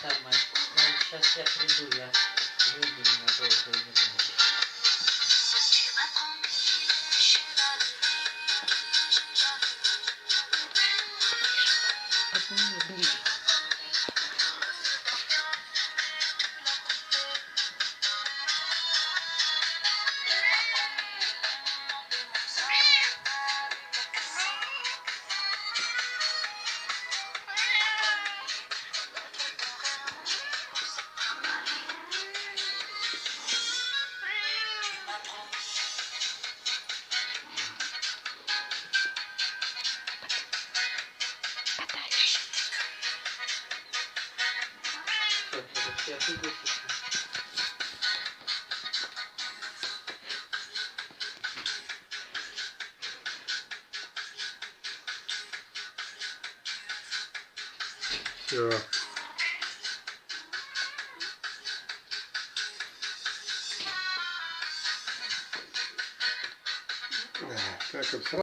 самое. Ну, сейчас я приду, я выйду ненадолго и вернусь. Блин. Все, я приду сейчас. Все. Так,